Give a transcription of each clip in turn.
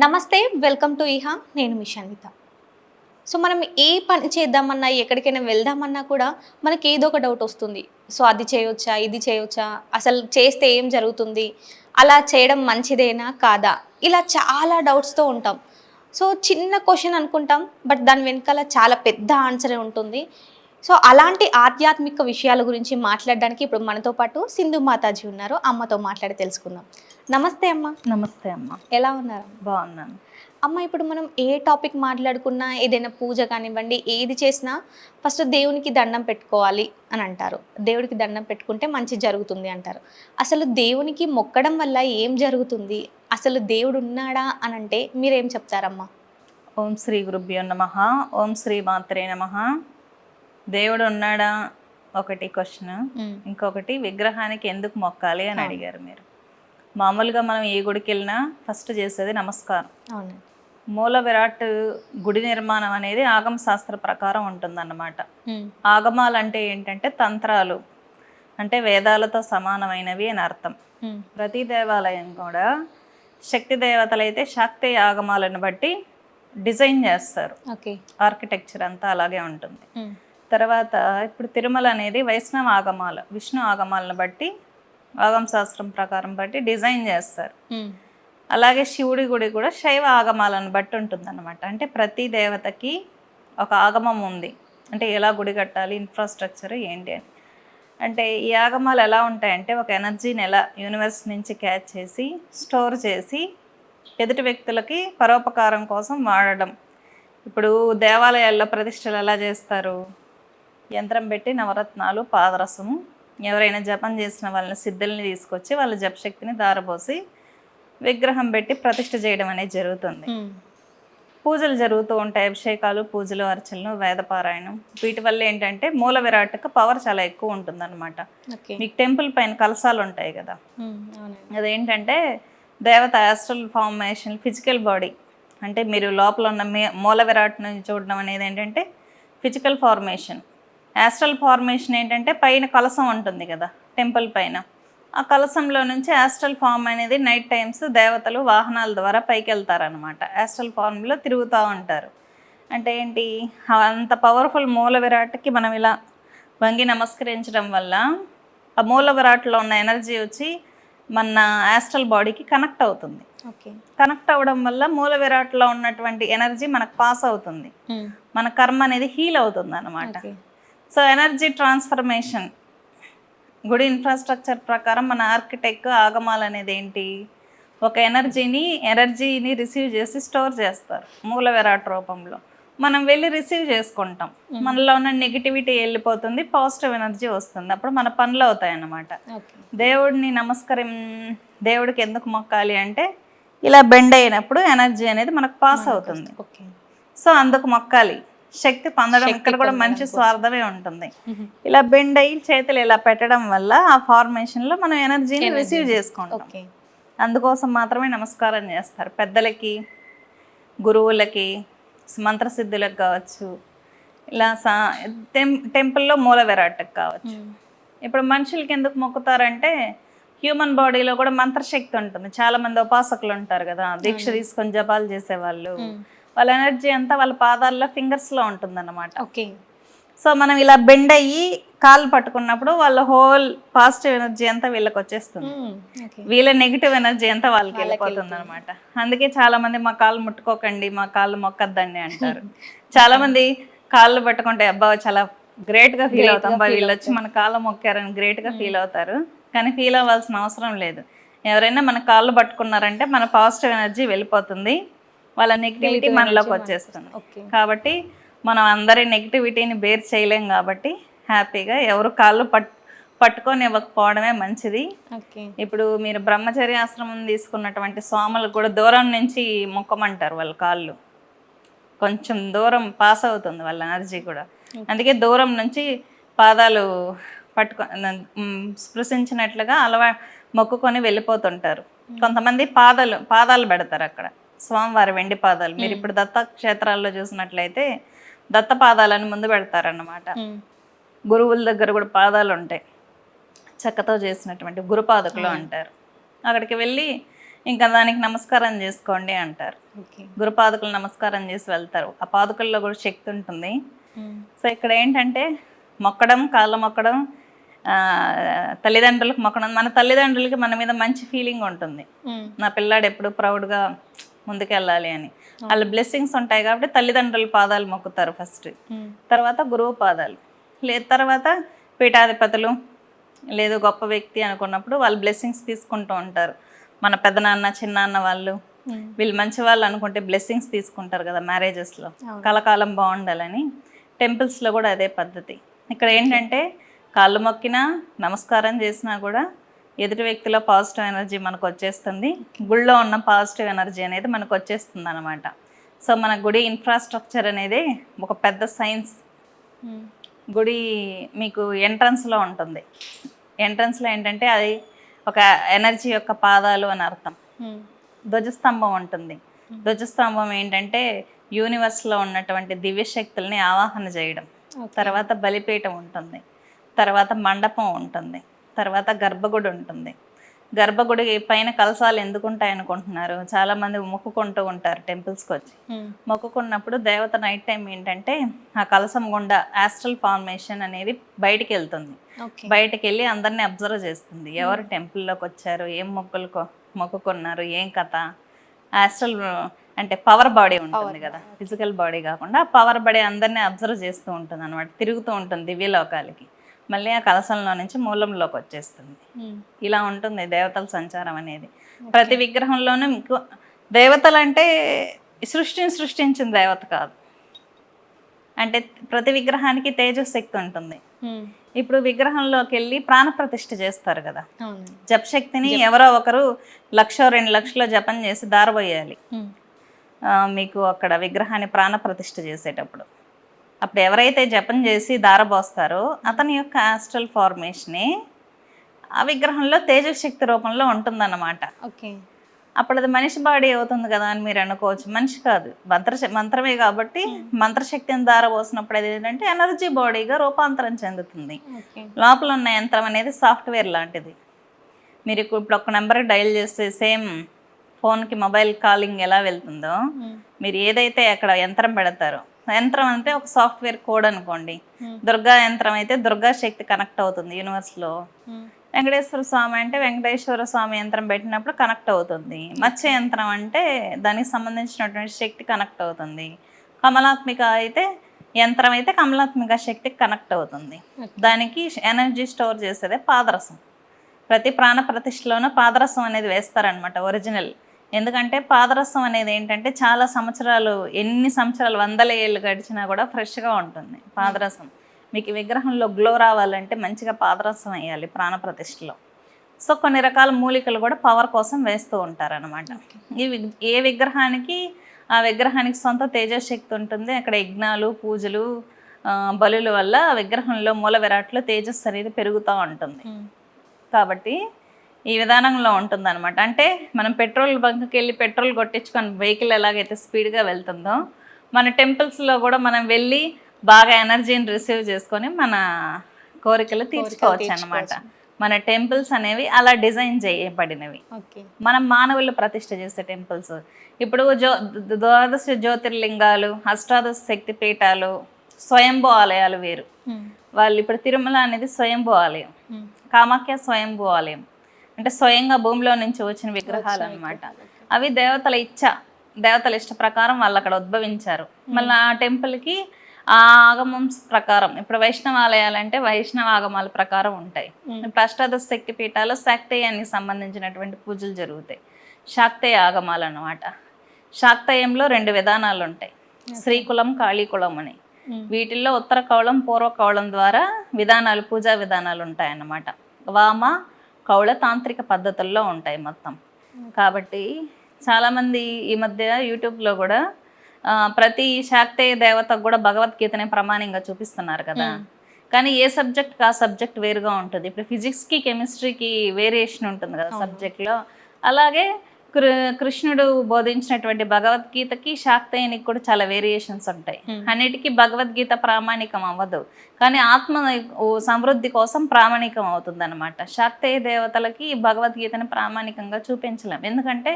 నమస్తే, welcome to ఇహా. నేను మీ Shanvitha. So మనం ఏ పని చేద్దామన్నా, ఎక్కడికైనా వెళ్దామన్నా కూడా మనకి ఏదో ఒక డౌట్ వస్తుంది. సో అది చేయొచ్చా, ఇది చేయొచ్చా, అసలు చేస్తే ఏం జరుగుతుంది, అలా చేయడం మంచిదేనా కాదా, ఇలా చాలా డౌట్స్తో ఉంటాం. సో చిన్న క్వశ్చన్ అనుకుంటాం, బట్ దాని వెనకాల చాలా పెద్ద ఆన్సరే ఉంటుంది. సో అలాంటి ఆధ్యాత్మిక విషయాల గురించి మాట్లాడడానికి ఇప్పుడు మనతో పాటు సింధు మాతాజీ ఉన్నారు. అమ్మతో మాట్లాడి తెలుసుకుందాం. నమస్తే అమ్మ. నమస్తే అమ్మ. ఎలా ఉన్నారు? బాగున్నాను అమ్మ. ఇప్పుడు మనం ఏ టాపిక్ మాట్లాడుకున్నా, ఏదైనా పూజ కానివ్వండి, ఏది చేసినా ఫస్ట్ దేవునికి దండం పెట్టుకోవాలి అని అంటారు. దేవుడికి దండం పెట్టుకుంటే మంచి జరుగుతుంది అంటారు. అసలు దేవునికి మొక్కడం వల్ల ఏం జరుగుతుంది, అసలు దేవుడు ఉన్నాడా అని అంటే మీరేం చెప్తారమ్మా? ఓం శ్రీ గురుభ్యో నమః. ఓం శ్రీ మాత్రే నమః. దేవుడు ఉన్నాడా ఒకటి క్వశ్చన్, ఇంకొకటి విగ్రహానికి ఎందుకు మొక్కాలి అని అడిగారు మీరు. మామూలుగా మనం ఏ గుడికి వెళ్ళినా ఫస్ట్ చేసేది నమస్కారం. అవును. మూల విరాట్ గుడి నిర్మాణం అనేది ఆగమ శాస్త్ర ప్రకారం ఉంటుందన్నమాట. ఆగమాలు అంటే ఏంటంటే తంత్రాలు, అంటే వేదాలతో సమానమైనవి అని అర్థం. ప్రతి దేవాలయం కూడా శక్తి దేవతలైతే శక్తి ఆగమాలను బట్టి డిజైన్ చేస్తారు. ఆర్కిటెక్చర్ అంతా అలాగే ఉంటుంది. తర్వాత ఇప్పుడు తిరుమల అనేది వైష్ణవ ఆగమాలు, విష్ణు ఆగమాలను బట్టి, ఆగమ శాస్త్రం ప్రకారం బట్టి డిజైన్ చేస్తారు. అలాగే శివుడి గుడి కూడా శైవ ఆగమాలను బట్టి ఉంటుంది అనమాట. అంటే ప్రతి దేవతకి ఒక ఆగమం ఉంది, అంటే ఎలా గుడి కట్టాలి, ఇన్ఫ్రాస్ట్రక్చర్ ఏంటి అని. అంటే ఈ ఆగమాలు ఎలా ఉంటాయంటే ఒక ఎనర్జీని ఎలా యూనివర్స్ నుంచి క్యాచ్ చేసి స్టోర్ చేసి ఎదుటి వ్యక్తులకి పరోపకారం కోసం వాడడం. ఇప్పుడు దేవాలయాల్లో ప్రతిష్టలు ఎలా చేస్తారు, యంత్రం పెట్టి నవరత్నాలు పాదరసము, ఎవరైనా జపం చేసిన వాళ్ళని సిద్ధుల్ని తీసుకొచ్చి వాళ్ళ జపశక్తిని దారబోసి విగ్రహం పెట్టి ప్రతిష్ఠ చేయడం అనేది జరుగుతుంది. పూజలు జరుగుతూ ఉంటాయి, అభిషేకాలు, పూజలు, అర్చనలు, వేదపారాయణం. వీటి వల్ల ఏంటంటే మూల విరాట్కి పవర్ చాలా ఎక్కువ ఉంటుంది అనమాట. మీకు టెంపుల్ పైన కలశాలు ఉంటాయి కదా, అదేంటంటే దేవత యాస్ట్రల్ ఫార్మేషన్, ఫిజికల్ బాడీ. అంటే మీరు లోపల ఉన్న మూల విరాట్ నుంచి చూడడం అనేది ఏంటంటే ఫిజికల్ ఫార్మేషన్. యాస్ట్రల్ ఫార్మేషన్ ఏంటంటే పైన కలశం ఉంటుంది కదా టెంపుల్ పైన, ఆ కలశంలో నుంచి యాస్ట్రల్ ఫామ్ అనేది నైట్ టైమ్స్ దేవతలు వాహనాల ద్వారా పైకి వెళ్తారనమాట. యాస్ట్రల్ ఫామ్లో తిరుగుతూ ఉంటారు. అంటే ఏంటి, అంత పవర్ఫుల్ మూల విరాట్కి మనం ఇలా వంగి నమస్కరించడం వల్ల ఆ మూల విరాట్లో ఉన్న ఎనర్జీ వచ్చి మన యాస్ట్రల్ బాడీకి కనెక్ట్ అవుతుంది. కనెక్ట్ అవ్వడం వల్ల మూల విరాట్లో ఉన్నటువంటి ఎనర్జీ మనకు పాస్ అవుతుంది, మన కర్మ అనేది హీల్ అవుతుంది అనమాట. సో ఎనర్జీ ట్రాన్స్ఫర్మేషన్ గుడి ఇన్ఫ్రాస్ట్రక్చర్ ప్రకారం మన ఆర్కిటెక్ట్ ఆగమాలు అనేది ఏంటి, ఒక ఎనర్జీని రిసీవ్ చేసి స్టోర్ చేస్తారు మూల విరాట్ రూపంలో. మనం వెళ్ళి రిసీవ్ చేసుకుంటాం, మనలో ఉన్న నెగిటివిటీ వెళ్ళిపోతుంది, పాజిటివ్ ఎనర్జీ వస్తుంది, అప్పుడు మన పనులు అవుతాయి అన్నమాట. దేవుడికి ఎందుకు మొక్కాలి అంటే ఇలా బెండ్ అయినప్పుడు ఎనర్జీ అనేది మనకు పాస్ అవుతుంది, సో అందుకు మొక్కాలి. శక్తి పొందడం ఇక్కడ కూడా మంచి స్వార్థమే ఉంటుంది. ఇలా బెండ్ అయ్యి చేతులు ఇలా పెట్టడం వల్ల ఆ ఫార్మేషన్లో మనం ఎనర్జీని రిసీవ్ చేసుకుంటాం. అందుకోసం మాత్రమే నమస్కారం చేస్తారు పెద్దలకి, గురువులకి, మంత్రసిద్ధులకు కావచ్చు, ఇలా టెంపుల్లో మూల విరాట్కి కావచ్చు. ఇప్పుడు మనుషులకి ఎందుకు మొక్కుతారంటే హ్యూమన్ బాడీలో కూడా మంత్రశక్తి ఉంటుంది. చాలామంది ఉపాసకులు ఉంటారు కదా, దీక్ష తీసుకొని జపాలు చేసేవాళ్ళు, వాళ్ళ ఎనర్జీ అంతా వాళ్ళ పాదాల్లో ఫింగర్స్లో ఉంటుంది అన్నమాట. సో మనం ఇలా బెండ్ అయ్యి కాళ్ళు పట్టుకున్నప్పుడు వాళ్ళ హోల్ పాజిటివ్ ఎనర్జీ అంతా వీళ్ళకి వచ్చేస్తుంది, వీళ్ళ నెగిటివ్ ఎనర్జీ అంతా వాళ్ళకి వెళ్ళిపోతుంది అనమాట. అందుకే చాలా మంది మా కాళ్ళు ముట్టుకోకండి, మా కాళ్ళు మొక్కద్దండి అంటారు. చాలా మంది కాళ్ళు పట్టుకుంటే అబ్బా చాలా గ్రేట్గా ఫీల్ అవుతాం, వీళ్ళు వచ్చి మన కాళ్ళు మొక్కారని గ్రేట్గా ఫీల్ అవుతారు. కానీ ఫీల్ అవ్వాల్సిన అవసరం లేదు. ఎవరైనా మన కాళ్ళు పట్టుకున్నారంటే మన పాజిటివ్ ఎనర్జీ వెళ్ళిపోతుంది, వాళ్ళ నెగిటివిటీ మనలోకి వచ్చేస్తుంది. కాబట్టి మనం అందరి నెగిటివిటీని బేర్ చేయలేం కాబట్టి హ్యాపీగా ఎవరు కాళ్ళు పట్టుకొని ఇవ్వకపోవడమే మంచిది. ఇప్పుడు మీరు బ్రహ్మచర్య ఆశ్రమం తీసుకున్నటువంటి స్వాములు కూడా దూరం నుంచి మొక్కమంటారు, వాళ్ళ కాళ్ళు కొంచెం దూరం పాస్ అవుతుంది వాళ్ళ ఎనర్జీ కూడా. అందుకే దూరం నుంచి పాదాలు స్పృశించినట్లుగా మొక్కుకొని వెళ్ళిపోతుంటారు. కొంతమంది పాదాలు పెడతారు అక్కడ, స్వామివారి వెండి పాదాలు. మీరు ఇప్పుడు దత్త క్షేత్రాల్లో చూసినట్లయితే దత్త పాదాలని ముందు పెడతారన్నమాట. గురువుల దగ్గర కూడా పాదాలు ఉంటాయి, చెక్కతో చేసినటువంటి గురుపాదకులు అంటారు. అక్కడికి వెళ్ళి ఇంకా దానికి నమస్కారం చేసుకోండి అంటారు. ఓకే. గురుపాదుకులు నమస్కారం చేసి వెళ్తారు. ఆ పాదుకల్లో కూడా శక్తి ఉంటుంది. సో ఇక్కడ ఏంటంటే మొక్కడం, కాళ్ళ మొక్కడం, తల్లిదండ్రులకు మొక్కడం. మన తల్లిదండ్రులకి మన మీద మంచి ఫీలింగ్ ఉంటుంది, నా పిల్లాడు ఎప్పుడు ప్రౌడ్గా ముందుకెళ్ళాలి అని. వాళ్ళ బ్లెస్సింగ్స్ ఉంటాయి కాబట్టి తల్లిదండ్రుల పాదాలు మొక్కుతారు ఫస్ట్, తర్వాత గురువు పాదాలు, లేదు తర్వాత పీఠాధిపతులు లేదు గొప్ప వ్యక్తి అనుకున్నప్పుడు వాళ్ళు బ్లెస్సింగ్స్ తీసుకుంటూ ఉంటారు. మన పెదనాన్న చిన్నాన్న వాళ్ళు వీళ్ళు మంచి వాళ్ళు అనుకుంటే బ్లెస్సింగ్స్ తీసుకుంటారు కదా మ్యారేజెస్లో, కలకాలం బాగుండాలని. టెంపుల్స్లో కూడా అదే పద్ధతి. ఇక్కడ ఏంటంటే కాళ్ళు మొక్కినా నమస్కారం చేసినా కూడా ఎదుటి వ్యక్తిలో పాజిటివ్ ఎనర్జీ మనకు వచ్చేస్తుంది, గుళ్ళో ఉన్న పాజిటివ్ ఎనర్జీ అనేది మనకు వచ్చేస్తుంది అనమాట. సో మన గుడి ఇన్ఫ్రాస్ట్రక్చర్ అనేది ఒక పెద్ద సైన్స్. గుడి మీకు ఎంట్రన్స్లో ఉంటుంది. ఎంట్రన్స్లో ఏంటంటే అది ఒక ఎనర్జీ యొక్క పాదాలు అని అర్థం. ధ్వజస్తంభం ఉంటుంది. ధ్వజస్తంభం ఏంటంటే యూనివర్స్లో ఉన్నటువంటి దివ్యశక్తుల్ని ఆవాహన చేయడం. తర్వాత బలిపీఠం ఉంటుంది, తర్వాత మండపం ఉంటుంది, తర్వాత గర్భగుడి ఉంటుంది. గర్భగుడి పైన కలశాలు ఎందుకు ఉంటాయి అనుకుంటున్నారు? చాలా మంది మొక్కుకుంటూ ఉంటారు టెంపుల్స్కి వచ్చి. మొక్కుకున్నప్పుడు దేవత నైట్ టైం ఏంటంటే ఆ కలశం గుండా ఆస్ట్రల్ ఫార్మేషన్ అనేది బయటికి వెళ్తుంది. బయటికి వెళ్ళి అందరినీ అబ్జర్వ్ చేస్తుంది, ఎవరు టెంపుల్లోకి వచ్చారు, ఏం మొక్కుకున్నారు, ఏం కథ. ఆస్ట్రల్ అంటే పవర్ బాడీ ఉంటుంది కదా, ఫిజికల్ బాడీ కాకుండా పవర్ బాడీ అందరినీ అబ్జర్వ్ చేస్తూ ఉంటుంది అనమాట. తిరుగుతూ ఉంటుంది దివ్యలోకాలకి, మళ్ళీ ఆ కలశంలో నుంచి మూలంలోకి వచ్చేస్తుంది. ఇలా ఉంటుంది దేవతల సంచారం అనేది. ప్రతి విగ్రహంలోనూ మీకు దేవతలు అంటే సృష్టించిన దేవత కాదు, అంటే ప్రతి విగ్రహానికి తేజశక్తి ఉంటుంది. ఇప్పుడు విగ్రహంలోకి వెళ్ళి ప్రాణప్రతిష్ఠ చేస్తారు కదా, జపశక్తిని ఎవరో ఒకరు 1,00,000 2 లక్షల జపం చేసి దారబోయాలి మీకు అక్కడ విగ్రహాన్ని ప్రాణప్రతిష్ఠ చేసేటప్పుడు. అప్పుడు ఎవరైతే జపం చేసి దారబోస్తారో అతని యొక్క ఆస్ట్రల్ ఫార్మేషనే ఆ విగ్రహంలో తేజశక్తి రూపంలో ఉంటుందన్నమాట. ఓకే. అప్పుడు అది మనిషి బాడీ అవుతుంది కదా అని మీరు అనుకోవచ్చు. మనిషి కాదు, మంత్రమే కాబట్టి మంత్రశక్తిని దారబోసినప్పుడు అది ఏంటంటే ఎనర్జీ బాడీగా రూపాంతరం చెందుతుంది. లోపల ఉన్న యంత్రం అనేది సాఫ్ట్వేర్ లాంటిది. మీరు ఇప్పుడు ఒక నెంబర్ డైల్ చేస్తే సేమ్ ఫోన్కి మొబైల్ కాలింగ్ ఎలా వెళ్తుందో, మీరు ఏదైతే అక్కడ యంత్రం పెడతారో, యంత్రం అంటే ఒక సాఫ్ట్వేర్ కోడ్ అనుకోండి. దుర్గా యంత్రం అయితే దుర్గా శక్తి కనెక్ట్ అవుతుంది యూనివర్స్లో. వెంకటేశ్వర స్వామి అంటే వెంకటేశ్వర స్వామి యంత్రం పెట్టినప్పుడు కనెక్ట్ అవుతుంది. మత్స్య యంత్రం అంటే దానికి సంబంధించినటువంటి శక్తి కనెక్ట్ అవుతుంది. కమలాత్మిక అయితే యంత్రం అయితే కమలాత్మిక శక్తికి కనెక్ట్ అవుతుంది. దానికి ఎనర్జీ స్టోర్ చేసేదే పాదరసం. ప్రతి ప్రాణ ప్రతిష్ఠలోనూ పాదరసం అనేది వేస్తారనమాట ఒరిజినల్. ఎందుకంటే పాదరసం అనేది ఏంటంటే చాలా సంవత్సరాలు, ఎన్ని సంవత్సరాలు 100 ఏళ్ళు గడిచినా కూడా ఫ్రెష్గా ఉంటుంది పాదరసం. మీకు విగ్రహంలో గ్లో రావాలంటే మంచిగా పాదరసం వేయాలి ప్రాణప్రతిష్ఠలో. సో కొన్ని రకాల మూలికలు కూడా పవర్ కోసం వేస్తూ ఉంటారనమాట. ఏ విగ్రహానికి ఆ విగ్రహానికి సొంత తేజశక్తి ఉంటుంది. అక్కడ యజ్ఞాలు, పూజలు, బలుల వల్ల విగ్రహంలో మూల విరాట్లో తేజస్సు అనేది పెరుగుతూ ఉంటుంది. కాబట్టి ఈ విధానంలో ఉంటుంది అనమాట. అంటే మనం పెట్రోల్ బంక్కి వెళ్ళి పెట్రోల్ కొట్టించుకొని వెహికల్ ఎలాగైతే స్పీడ్గా వెళ్తుందో, మన టెంపుల్స్లో కూడా మనం వెళ్ళి బాగా ఎనర్జీని రిసీవ్ చేసుకొని మన కోరికలు తీర్చుకోవచ్చు అన్నమాట. మన టెంపుల్స్ అనేవి అలా డిజైన్ చేయబడినవి. మనం మానవులు ప్రతిష్ఠ చేసే టెంపుల్స్. ఇప్పుడు ద్వాదశ జ్యోతిర్లింగాలు, అష్టాదశ శక్తి పీఠాలు, స్వయంభూ ఆలయాలు వేరు. వాళ్ళు ఇప్పుడు తిరుమల అనేది స్వయంభూ ఆలయం, కామాఖ్య స్వయంభూ ఆలయం, అంటే స్వయంగా భూమిలో నుంచి వచ్చిన విగ్రహాలు అనమాట. అవి దేవతల ఇష్ట ప్రకారం వాళ్ళు అక్కడ ఉద్భవించారు. మళ్ళీ ఆ టెంపుల్కి ఆ ఆగమం ప్రకారం, ఇప్పుడు వైష్ణవ ఆలయాలు అంటే వైష్ణవ ఆగమాల ప్రకారం ఉంటాయి. ఇప్పుడు అష్టాదశ శక్తి పీఠాలు శాక్తేయానికి సంబంధించినటువంటి పూజలు జరుగుతాయి, శాక్తేయ ఆగమాలు అన్నమాట. శాక్తేయంలో 2 విధానాలు ఉంటాయి, శ్రీకులం, కాళీకులం అని. వీటిల్లో ఉత్తర కౌళం, పూర్వ కౌళం ద్వారా విధానాలు, పూజా విధానాలు ఉంటాయన్నమాట. వామ, కౌళ తాంత్రిక పద్ధతుల్లో ఉంటాయి మొత్తం. కాబట్టి చాలామంది ఈ మధ్య యూట్యూబ్లో కూడా ప్రతి శాక్తేయ దేవతకు కూడా భగవద్గీతనే ప్రమాణంగా చూపిస్తున్నారు కదా. కానీ ఏ సబ్జెక్ట్కి ఆ సబ్జెక్ట్ వేరుగా ఉంటుంది. ఇప్పుడు ఫిజిక్స్కి కెమిస్ట్రీకి వేరియేషన్ ఉంటుంది కదా సబ్జెక్ట్లో. అలాగే కృష్ణుడు బోధించినటువంటి భగవద్గీతకి శాక్తేయునికి కూడా చాలా వేరియేషన్స్ ఉంటాయి. అన్నిటికీ భగవద్గీత ప్రామాణికం అవ్వదు, కానీ ఆత్మ సమృద్ధి కోసం ప్రామాణికం అవుతుంది అనమాట. శాక్తేయ దేవతలకి భగవద్గీతని ప్రామాణికంగా చూపించలేం, ఎందుకంటే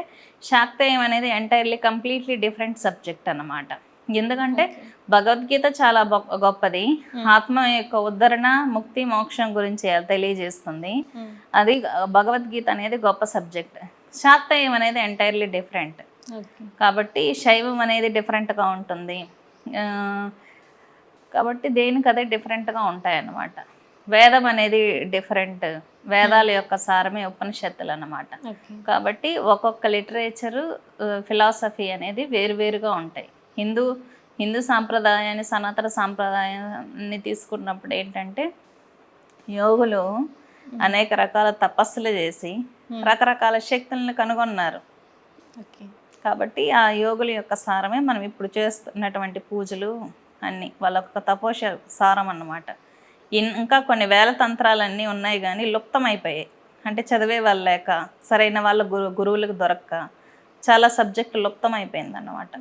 శాక్తేయం అనేది ఎంటైర్లీ కంప్లీట్లీ డిఫరెంట్ సబ్జెక్ట్ అన్నమాట. ఎందుకంటే భగవద్గీత చాలా గొప్పది, ఆత్మ యొక్క ఉద్ధరణ, ముక్తి, మోక్షం గురించి తెలియజేస్తుంది. అది భగవద్గీత అనేది గొప్ప సబ్జెక్ట్. శాక్తేయం అనేది ఎంటైర్లీ డిఫరెంట్. కాబట్టి శైవం అనేది డిఫరెంట్గా ఉంటుంది, కాబట్టి దేనికి అదే డిఫరెంట్గా ఉంటాయన్నమాట. వేదం అనేది డిఫరెంట్, వేదాల యొక్క సారమే ఉపనిషత్తులు అన్నమాట. కాబట్టి ఒక్కొక్క లిటరేచరు, ఫిలాసఫీ అనేది వేరువేరుగా ఉంటాయి. హిందూ సాంప్రదాయాన్ని, సనాతన సాంప్రదాయాన్ని తీసుకున్నప్పుడు ఏంటంటే యోగులు అనేక రకాల తపస్సులు చేసి రకరకాల శక్తులను కనుగొన్నారు. కాబట్టి ఆ యోగుల యొక్క సారమే మనం ఇప్పుడు చేస్తున్నటువంటి పూజలు అన్నీ, వాళ్ళ యొక్క తపోష సారం అన్నమాట. ఇంకా కొన్ని వేల తంత్రాలన్నీ ఉన్నాయి కానీ లుప్తమైపోయాయి. అంటే చదివే వాళ్ళు లేక, సరైన వాళ్ళ గురువులకు దొరక్క చాలా సబ్జెక్టు లుప్తమైపోయింది అన్నమాట.